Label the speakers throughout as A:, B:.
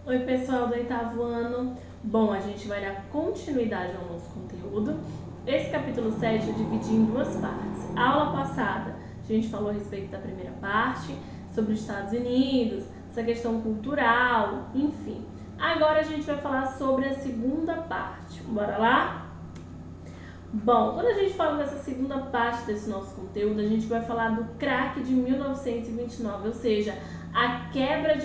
A: Oi pessoal do oitavo ano, bom, a gente vai dar continuidade ao nosso conteúdo. Esse capítulo 7 eu dividi em duas partes. A aula passada a gente falou a respeito da primeira parte, sobre os Estados Unidos, essa questão cultural, enfim. Agora a gente vai falar sobre a segunda parte, bora lá? Bom, quando a gente fala dessa segunda parte desse nosso conteúdo, a gente vai falar do crack de 1929, ou seja, a quebra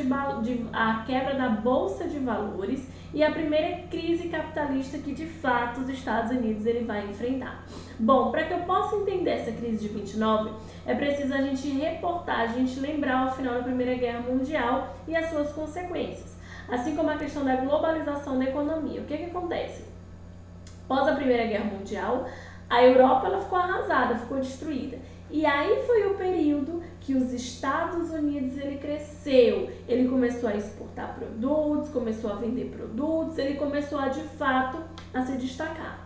A: da Bolsa de Valores e a primeira crise capitalista que de fato os Estados Unidos ele vai enfrentar. Bom, para que eu possa entender essa crise de 29, é preciso a gente reportar, a gente lembrar o final da Primeira Guerra Mundial e as suas consequências, assim como a questão da globalização da economia. O que acontece? Após a Primeira Guerra Mundial, a Europa ela ficou arrasada, ficou destruída. E aí foi o período que os Estados Unidos ele cresceu, ele começou a exportar produtos, começou a vender produtos, ele começou a de fato a se destacar.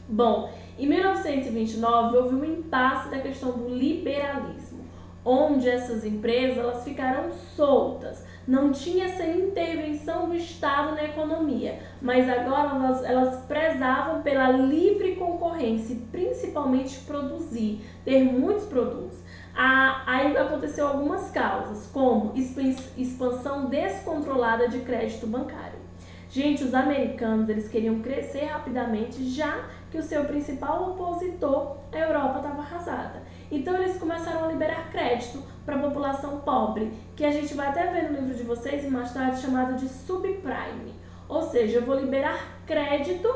A: Bom, em 1929 houve um impasse da questão do liberalismo, onde essas empresas elas ficaram soltas, não tinha essa intervenção do Estado na economia, mas agora elas prezavam pela livre concorrência, principalmente produzir, ter muitos produtos. Aí aconteceu algumas causas, como expansão descontrolada de crédito bancário. Gente, os americanos eles queriam crescer rapidamente, já que o seu principal opositor, a Europa, estava arrasada. Então eles começaram a liberar crédito para a população pobre, que a gente vai até ver no livro de vocês e mais tarde chamado de subprime. Ou seja, eu vou liberar crédito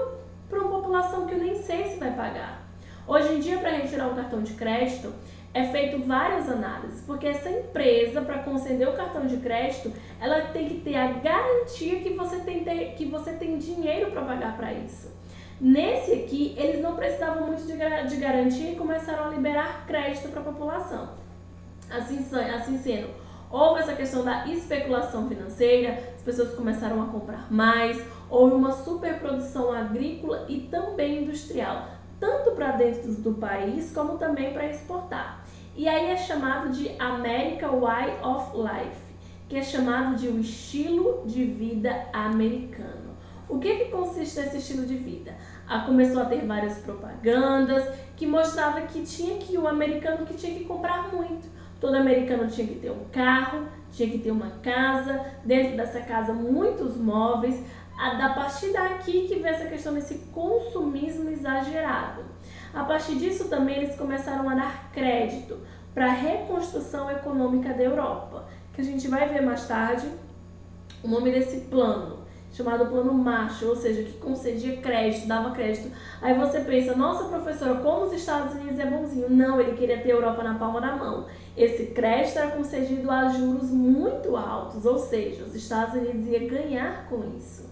A: para uma população que eu nem sei se vai pagar. Hoje em dia, para retirar um cartão de crédito, é feito várias análises, porque essa empresa, para conceder o cartão de crédito, ela tem que ter a garantia que você tem dinheiro para pagar para isso. Nesse aqui, eles não precisavam muito de garantia e começaram a liberar crédito para a população. Assim sendo, houve essa questão da especulação financeira, as pessoas começaram a comprar mais, houve uma superprodução agrícola e também industrial, tanto para dentro do país como também para exportar. E aí é chamado de American Way of Life, que é chamado de o estilo de vida americano. O que consiste esse estilo de vida? Começou a ter várias propagandas que mostrava que o americano que tinha que comprar muito. Todo americano tinha que ter um carro, tinha que ter uma casa, dentro dessa casa muitos móveis. A partir daqui que vem essa questão desse consumismo exagerado. A partir disso também eles começaram a dar crédito para a reconstrução econômica da Europa, que a gente vai ver mais tarde o nome desse plano, chamado Plano Marshall, ou seja, que concedia crédito, dava crédito. Aí você pensa, nossa professora, como os Estados Unidos é bonzinho. Não, ele queria ter a Europa na palma da mão. Esse crédito era concedido a juros muito altos, ou seja, os Estados Unidos iam ganhar com isso.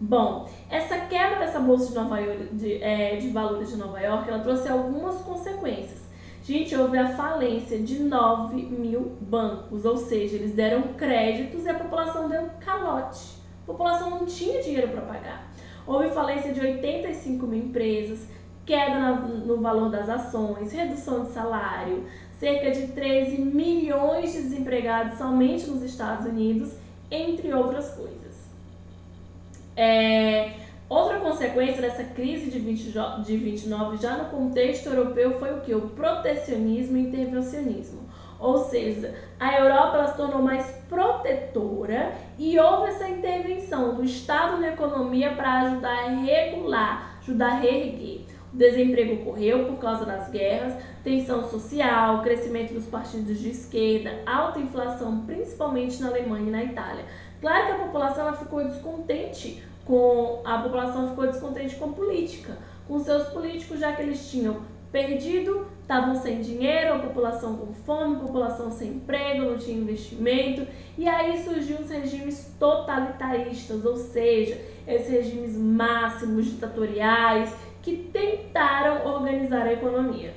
A: Bom, essa quebra dessa bolsa de Nova York, de valores de Nova York, ela trouxe algumas consequências. Gente, houve a falência de 9.000 bancos, ou seja, eles deram créditos e a população deu calote. A população não tinha dinheiro para pagar. Houve falência de 85.000 empresas, queda no valor das ações, redução de salário, cerca de 13 milhões de desempregados somente nos Estados Unidos, entre outras coisas. Outra consequência dessa crise de 29 já no contexto europeu foi o que? O protecionismo e intervencionismo. Ou seja, a Europa ela se tornou mais protetora e houve essa intervenção do Estado na economia para ajudar a regular, ajudar a reerguer. O desemprego ocorreu por causa das guerras, tensão social, crescimento dos partidos de esquerda, alta inflação, principalmente na Alemanha e na Itália. Claro que a população ela ficou descontente com a política, com seus políticos, já que eles tinham perdido, estavam sem dinheiro, a população com fome, a população sem emprego, não tinha investimento, e aí surgiu os regimes totalitaristas, ou seja, esses regimes máximos ditatoriais que tentaram organizar a economia.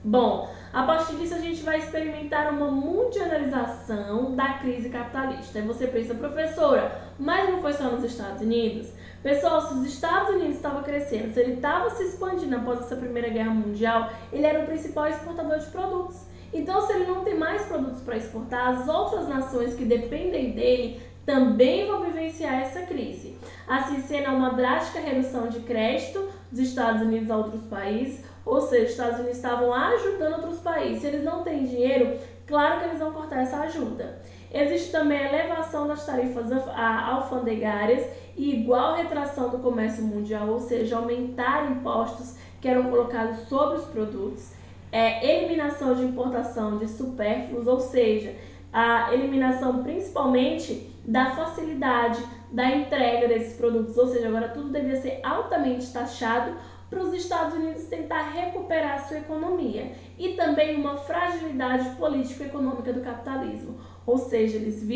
A: Bom, a partir disso a gente vai experimentar uma mundialização da crise capitalista. Aí você pensa, professora, mas não foi só nos Estados Unidos? Pessoal, se os Estados Unidos estavam crescendo, se ele estava se expandindo após essa Primeira Guerra Mundial, ele era o principal exportador de produtos. Então, se ele não tem mais produtos para exportar, as outras nações que dependem dele também vão vivenciar essa crise. Assim sendo uma drástica redução de crédito dos Estados Unidos a outros países, ou seja, os Estados Unidos estavam ajudando outros países. Se eles não têm dinheiro, claro que eles vão cortar essa ajuda. Existe também a elevação das tarifas alfandegárias e igual retração do comércio mundial, ou seja, aumentar impostos que eram colocados sobre os produtos. Eliminação de importação de supérfluos, ou seja, a eliminação principalmente da facilidade da entrega desses produtos, ou seja, agora tudo devia ser altamente taxado para os Estados Unidos tentar recuperar a sua economia, e também uma fragilidade político-econômica do capitalismo, ou seja, eles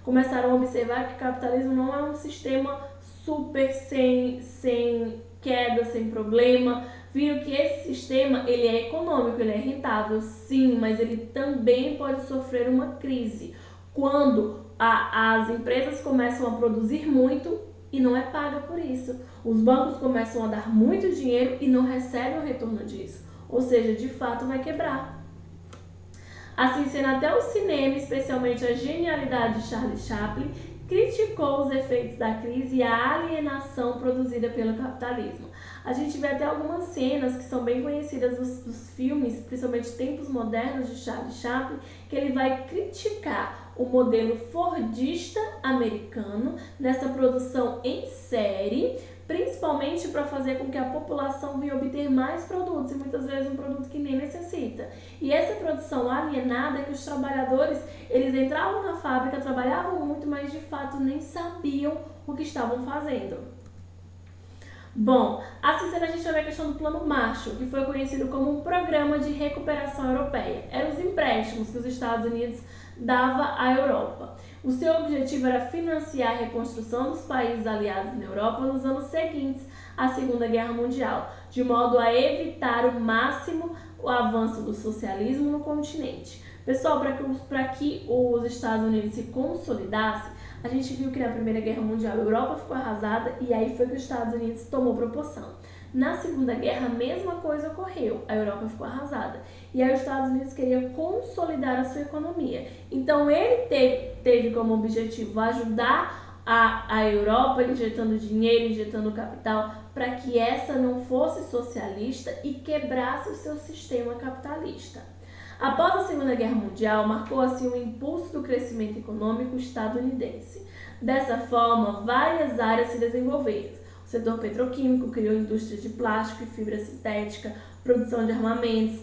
A: começaram a observar que o capitalismo não é um sistema super sem queda, sem problema. Viram que esse sistema ele é econômico, ele é rentável, sim, mas ele também pode sofrer uma crise quando as empresas começam a produzir muito e não é paga por isso. Os bancos começam a dar muito dinheiro e não recebem o retorno disso, ou seja, de fato vai quebrar. Assim sendo, até o cinema, especialmente a genialidade de Charlie Chaplin, criticou os efeitos da crise e a alienação produzida pelo capitalismo. A gente vê até algumas cenas que são bem conhecidas dos filmes, principalmente Tempos Modernos de Charlie Chaplin, que ele vai criticar o modelo fordista americano nessa produção em série, principalmente para fazer com que a população venha obter mais produtos, e muitas vezes um produto que nem necessita. E essa produção alienada é que os trabalhadores, eles entravam na fábrica, trabalhavam muito, mas de fato nem sabiam o que estavam fazendo. Bom, assim a gente vai ver a questão do Plano Marshall, que foi conhecido como um programa de recuperação europeia. Eram os empréstimos que os Estados Unidos dava à Europa. O seu objetivo era financiar a reconstrução dos países aliados na Europa nos anos seguintes à Segunda Guerra Mundial, de modo a evitar o máximo o avanço do socialismo no continente. Pessoal, para que os Estados Unidos se consolidassem, a gente viu que na Primeira Guerra Mundial a Europa ficou arrasada e aí foi que os Estados Unidos tomou proporção. Na Segunda Guerra, a mesma coisa ocorreu, a Europa ficou arrasada. E aí os Estados Unidos queriam consolidar a sua economia. Então ele teve como objetivo ajudar a Europa, injetando dinheiro, injetando capital, para que essa não fosse socialista e quebrasse o seu sistema capitalista. Após a Segunda Guerra Mundial, marcou assim o impulso do crescimento econômico estadunidense. Dessa forma, várias áreas se desenvolveram. O setor petroquímico criou indústrias de plástico e fibra sintética, produção de armamentos,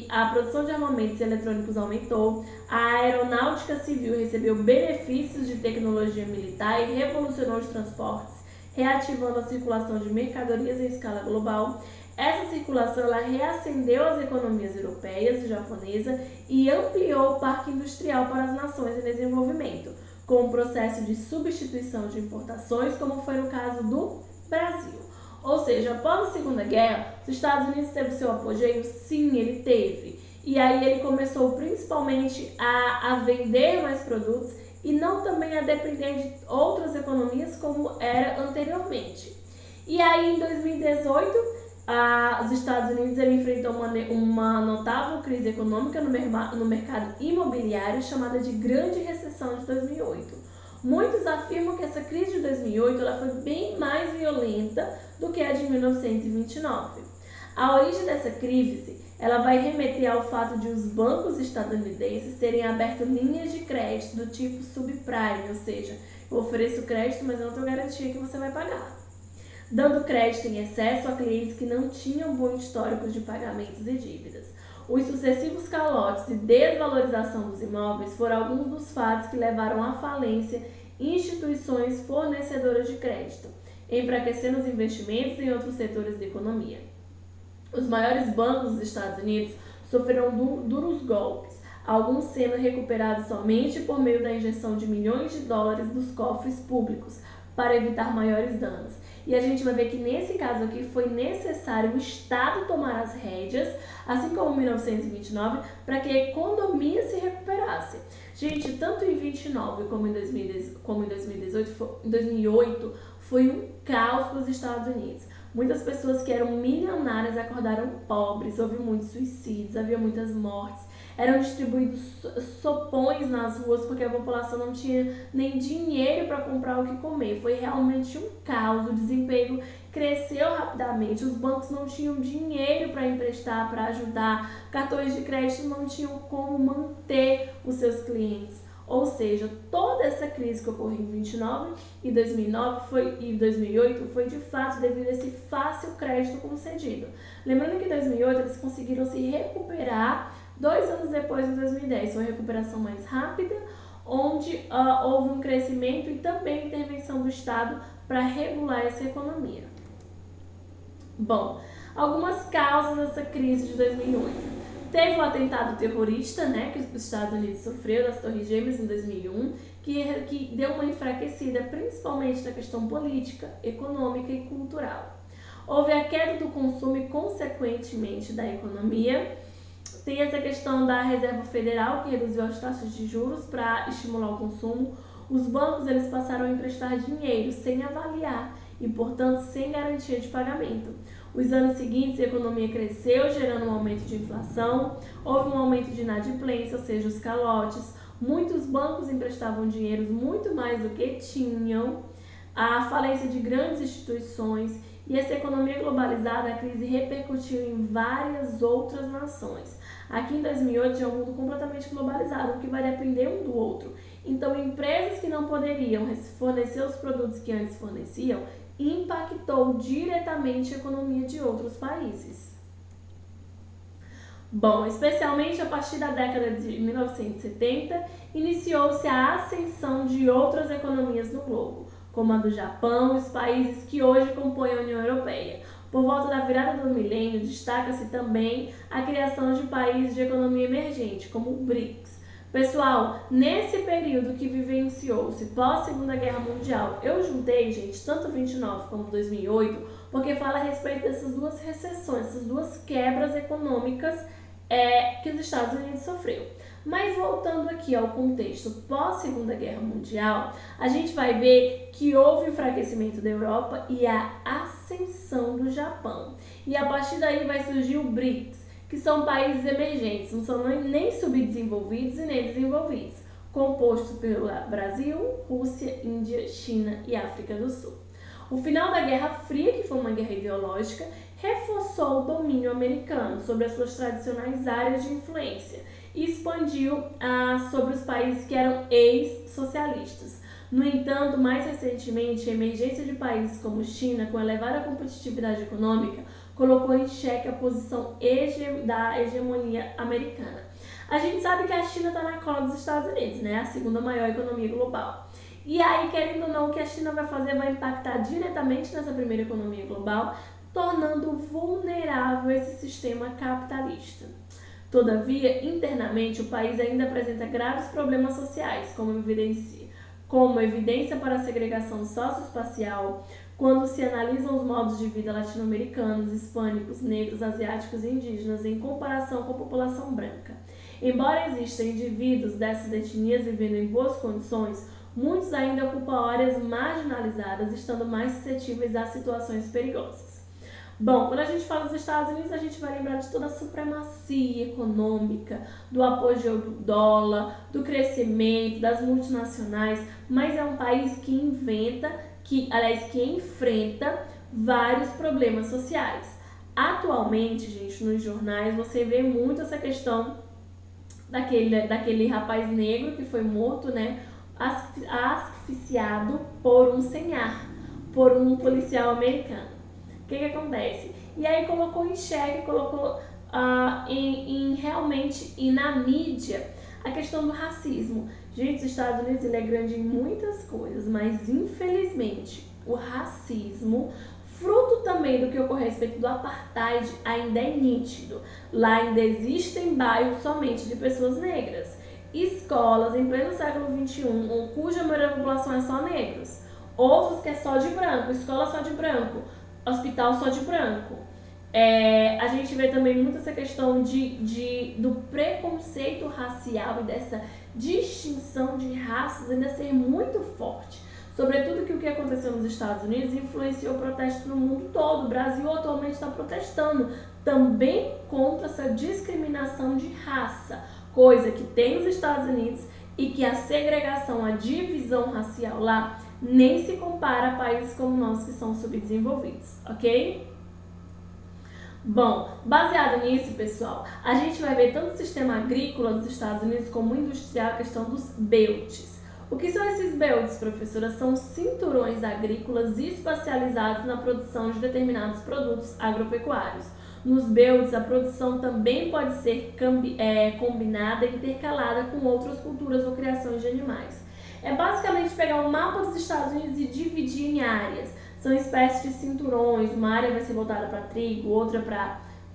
A: a produção de armamentos e eletrônicos aumentou, a aeronáutica civil recebeu benefícios de tecnologia militar e revolucionou os transportes, reativando a circulação de mercadorias em escala global. Essa circulação reacendeu as economias europeias e japonesa e ampliou o parque industrial para as nações em desenvolvimento, com o processo de substituição de importações, como foi no caso do Brasil. Ou seja, após a Segunda Guerra, os Estados Unidos teve seu apogeu? Sim, ele teve. E aí ele começou principalmente a vender mais produtos e não também a depender de outras economias como era anteriormente. E aí em 2018, os Estados Unidos enfrentou uma notável crise econômica no mercado imobiliário chamada de Grande Recessão de 2008. Muitos afirmam que essa crise de 2008 ela foi bem mais violenta do que a de 1929. A origem dessa crise ela vai remeter ao fato de os bancos estadunidenses terem aberto linhas de crédito do tipo subprime, ou seja, eu ofereço crédito, mas eu não tenho garantia que você vai pagar, dando crédito em excesso a clientes que não tinham bom histórico de pagamentos e dívidas. Os sucessivos calotes e desvalorização dos imóveis foram alguns dos fatos que levaram à falência instituições fornecedoras de crédito, enfraquecendo os investimentos em outros setores da economia. Os maiores bancos dos Estados Unidos sofreram duros golpes, alguns sendo recuperados somente por meio da injeção de milhões de dólares dos cofres públicos para evitar maiores danos. E a gente vai ver que nesse caso aqui foi necessário o Estado tomar as rédeas, assim como em 1929, para que a economia se recuperasse. Gente, tanto em 29 como em 2008 foi um caos para os Estados Unidos. Muitas pessoas que eram milionárias acordaram pobres, houve muitos suicídios, havia muitas mortes. Eram distribuídos sopões nas ruas porque a população não tinha nem dinheiro para comprar o que comer. Foi realmente um caos. O desemprego cresceu rapidamente. Os bancos não tinham dinheiro para emprestar, para ajudar. Cartões de crédito não tinham como manter os seus clientes. Ou seja, toda essa crise que ocorreu em 29 e 2008 foi de fato devido a esse fácil crédito concedido. Lembrando que em 2008 eles conseguiram se recuperar 2 anos depois, em 2010, foi uma recuperação mais rápida, onde houve um crescimento e também intervenção do Estado para regular essa economia. Bom, algumas causas dessa crise de 2008. Teve o atentado terrorista, né, que os Estados Unidos sofreu das Torres Gêmeas em 2001, que deu uma enfraquecida principalmente na questão política, econômica e cultural. Houve a queda do consumo e, consequentemente, da economia. Tem essa questão da Reserva Federal, que reduziu as taxas de juros para estimular o consumo. Os bancos eles passaram a emprestar dinheiro sem avaliar e, portanto, sem garantia de pagamento. Os anos seguintes, a economia cresceu, gerando um aumento de inflação. Houve um aumento de inadimplência, ou seja, os calotes. Muitos bancos emprestavam dinheiro muito mais do que tinham. A falência de grandes instituições. E essa economia globalizada, a crise repercutiu em várias outras nações. Aqui em 2008 tinha um mundo completamente globalizado, que vai depender um do outro. Então, empresas que não poderiam fornecer os produtos que antes forneciam, impactou diretamente a economia de outros países. Bom, especialmente a partir da década de 1970, iniciou-se a ascensão de outras economias no globo, como a do Japão e os países que hoje compõem a União Europeia. Por volta da virada do milênio, destaca-se também a criação de países de economia emergente, como o BRICS. Pessoal, nesse período que vivenciou-se pós-Segunda Guerra Mundial, eu juntei, gente, tanto 29 como 2008, porque fala a respeito dessas duas recessões, essas duas quebras econômicas que os Estados Unidos sofreu. Mas voltando aqui ao contexto pós-Segunda Guerra Mundial, a gente vai ver que houve o enfraquecimento da Europa e a ascensão do Japão. E a partir daí vai surgir o BRICS, que são países emergentes, não são nem subdesenvolvidos e nem desenvolvidos, composto pelo Brasil, Rússia, Índia, China e África do Sul. O final da Guerra Fria, que foi uma guerra ideológica, reforçou o domínio americano sobre as suas tradicionais áreas de influência e expandiu sobre os países que eram ex-socialistas. No entanto, mais recentemente, a emergência de países como China, com elevada competitividade econômica, colocou em xeque a posição da hegemonia americana. A gente sabe que a China está na cola dos Estados Unidos, né? A segunda maior economia global. E aí, querendo ou não, o que a China vai fazer vai impactar diretamente nessa primeira economia global, tornando vulnerável esse sistema capitalista. Todavia, internamente, o país ainda apresenta graves problemas sociais, como evidência para a segregação socioespacial, quando se analisam os modos de vida latino-americanos, hispânicos, negros, asiáticos e indígenas em comparação com a população branca. Embora existam indivíduos dessas etnias vivendo em boas condições, muitos ainda ocupam áreas marginalizadas, estando mais suscetíveis a situações perigosas. Bom, quando a gente fala dos Estados Unidos, a gente vai lembrar de toda a supremacia econômica, do apogeu do dólar, do crescimento, das multinacionais, mas é um país que enfrenta vários problemas sociais. Atualmente, gente, nos jornais você vê muito essa questão daquele rapaz negro que foi morto, né, asfixiado por um sem-ar, por um policial americano. O que acontece? E aí colocou em xeque, realmente na mídia a questão do racismo. Gente, os Estados Unidos ele é grande em muitas coisas, mas infelizmente o racismo, fruto também do que ocorreu a respeito do apartheid, ainda é nítido. Lá ainda existem bairros somente de pessoas negras. Escolas em pleno século XXI, cuja maioria da população é só negros. Outros que é só de branco, escola só de branco, hospital só de branco. A gente vê também muito essa questão do preconceito racial e dessa distinção de raças ainda ser muito forte. Sobretudo que o que aconteceu nos Estados Unidos influenciou protestos no mundo todo. O Brasil atualmente está protestando também contra essa discriminação de raça, coisa que tem nos Estados Unidos e que a segregação, a divisão racial lá nem se compara a países como nós que são subdesenvolvidos, ok? Bom, baseado nisso, pessoal, a gente vai ver tanto o sistema agrícola dos Estados Unidos como industrial, a questão dos belts. O que são esses belts, professora? São cinturões agrícolas especializados na produção de determinados produtos agropecuários. Nos belts, a produção também pode ser combinada e intercalada com outras culturas ou criações de animais. É basicamente pegar o mapa dos Estados Unidos e dividir em áreas. São espécies de cinturões, uma área vai ser voltada para trigo, outra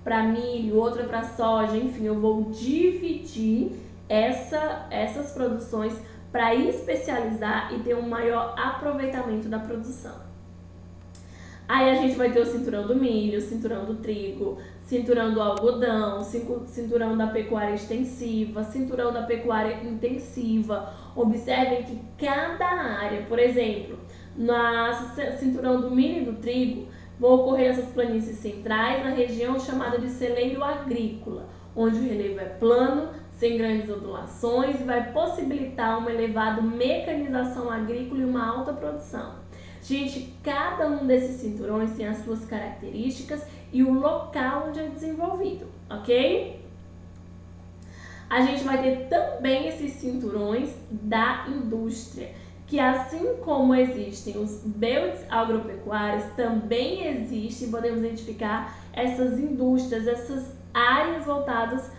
A: para milho, outra para soja, enfim, eu vou dividir essas produções para especializar e ter um maior aproveitamento da produção. Aí a gente vai ter o cinturão do milho, cinturão do trigo, cinturão do algodão, cinturão da pecuária extensiva, cinturão da pecuária intensiva. Observem que cada área, por exemplo, no cinturão do milho e do trigo, vão ocorrer essas planícies centrais na região chamada de celeiro agrícola, onde o relevo é plano, sem grandes ondulações e vai possibilitar uma elevada mecanização agrícola e uma alta produção. Gente, cada um desses cinturões tem as suas características e o local onde é desenvolvido, ok? A gente vai ter também esses cinturões da indústria, que assim como existem os belts agropecuários, também existem, podemos identificar essas indústrias, essas áreas voltadas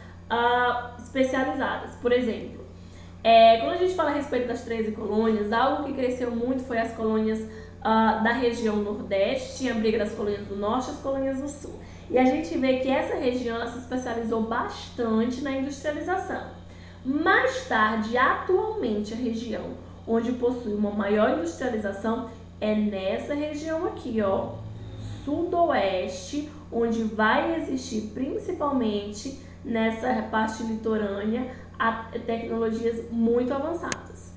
A: especializadas. Por exemplo, quando a gente fala a respeito das 13 colônias, algo que cresceu muito foi as colônias da região Nordeste, tinha briga das colônias do Norte e as colônias do Sul. E a gente vê que essa região ela se especializou bastante na industrialização. Mais tarde, atualmente, a região onde possui uma maior industrialização é nessa região aqui, ó, Sudoeste, onde vai existir principalmente nessa parte litorânea tecnologias muito avançadas.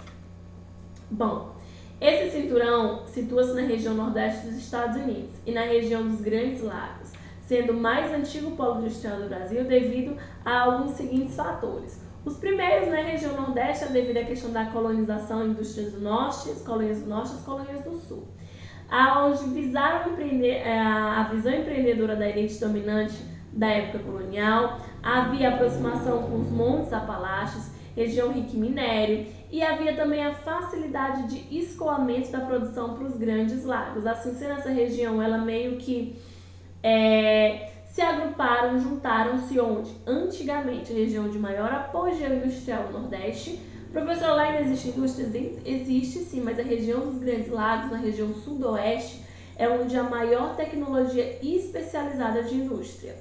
A: Bom, esse cinturão situa-se na região Nordeste dos Estados Unidos e na região dos Grandes Lagos, sendo o mais antigo polo industrial do Brasil devido a alguns seguintes fatores. Os primeiros na região Nordeste é devido à questão da colonização, indústrias do Norte, as colônias do Norte e as colônias do Sul, onde visaram a visão empreendedora da elite dominante da época colonial, havia aproximação com os Montes Apalaches, região rica em minério, e havia também a facilidade de escoamento da produção para os Grandes Lagos. Assim, sendo essa região, ela meio que se agruparam, juntaram-se onde? Antigamente, a região de maior apogeu industrial no Nordeste. Professor, lá ainda existe indústria? Existe sim, mas a região dos Grandes Lagos, na região Sudoeste, é onde a maior tecnologia especializada de indústria.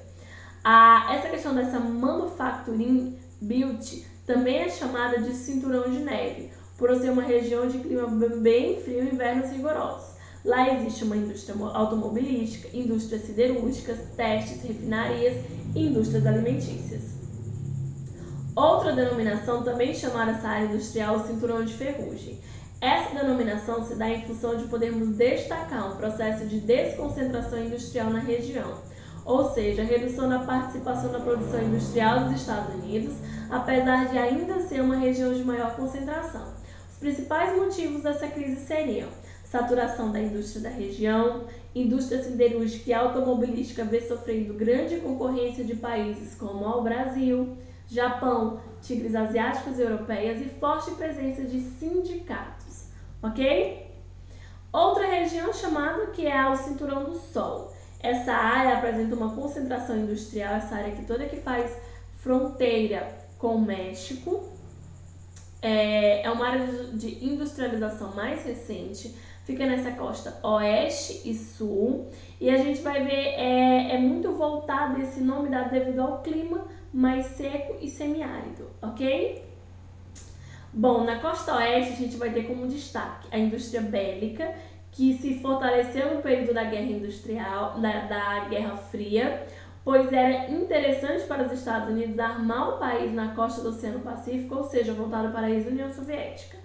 A: Essa questão dessa manufacturing built também é chamada de cinturão de neve, por ser uma região de clima bem frio e invernos rigorosos. Lá existe uma indústria automobilística, indústrias siderúrgicas, testes, refinarias e indústrias alimentícias. Outra denominação também chamada essa área industrial o cinturão de ferrugem. Essa denominação se dá em função de podermos destacar um processo de desconcentração industrial na região, ou seja, a redução da participação na produção industrial dos Estados Unidos, apesar de ainda ser uma região de maior concentração. Os principais motivos dessa crise seriam saturação da indústria da região, indústria siderúrgica e automobilística vem sofrendo grande concorrência de países como o Brasil, Japão, tigres asiáticos e europeias e forte presença de sindicatos, ok? Outra região chamada que é o Cinturão do Sol. Essa área apresenta uma concentração industrial, essa área aqui toda que faz fronteira com o México. É uma área de industrialização mais recente, fica nessa costa oeste e sul, e a gente vai ver, é muito voltado esse nome dado devido ao clima mais seco e semiárido, ok? Bom, na costa oeste a gente vai ter como destaque a indústria bélica, que se fortaleceu no período da Guerra Industrial, da Guerra Fria, pois era interessante para os Estados Unidos armar o país na costa do Oceano Pacífico, ou seja, voltado para a ex-União Soviética.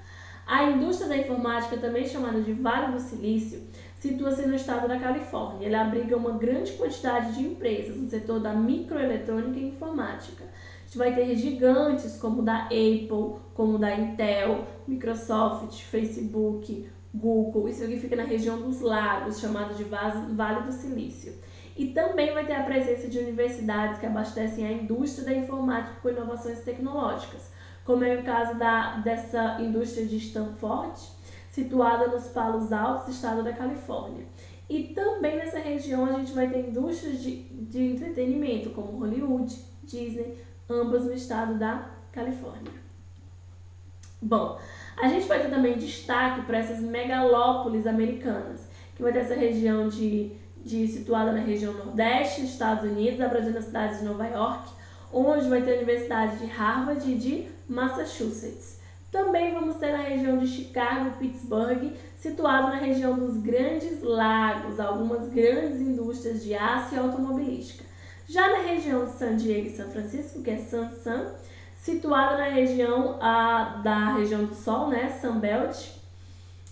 A: A indústria da informática, também chamada de Vale do Silício, situa-se no estado da Califórnia. Ele abriga uma grande quantidade de empresas no setor da microeletrônica e informática. A gente vai ter gigantes como o da Apple, como o da Intel, Microsoft, Facebook, Google. Isso aqui fica na região dos lagos, chamado de Vale do Silício. E também vai ter a presença de universidades que abastecem a indústria da informática com inovações tecnológicas, como é o caso dessa indústria de Stanford, situada nos Palos Altos, estado da Califórnia. E também nessa região a gente vai ter indústrias de entretenimento, como Hollywood, Disney, ambas no estado da Califórnia. Bom, a gente vai ter também destaque para essas megalópolis americanas, que vai ter essa região situada na região Nordeste, Estados Unidos, abrangendo as cidades de Nova York, onde vai ter a Universidade de Harvard e de Massachusetts. Também vamos ter na região de Chicago e Pittsburgh, situado na região dos Grandes Lagos, algumas grandes indústrias de aço e automobilística. Já na região de San Diego e São Francisco, que é San, situada na região da região do Sol, né, Sunbelt,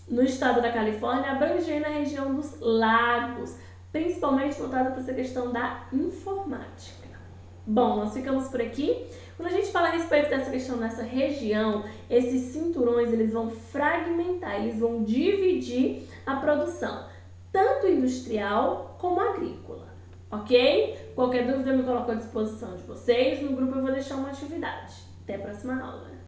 A: no estado da Califórnia, abrangendo a região dos lagos, principalmente voltada para essa questão da informática. Bom, nós ficamos por aqui. Quando a gente fala a respeito dessa questão dessa região, esses cinturões eles vão fragmentar, eles vão dividir a produção, tanto industrial como agrícola, ok? Qualquer dúvida eu me coloco à disposição de vocês. No grupo eu vou deixar uma atividade. Até a próxima aula.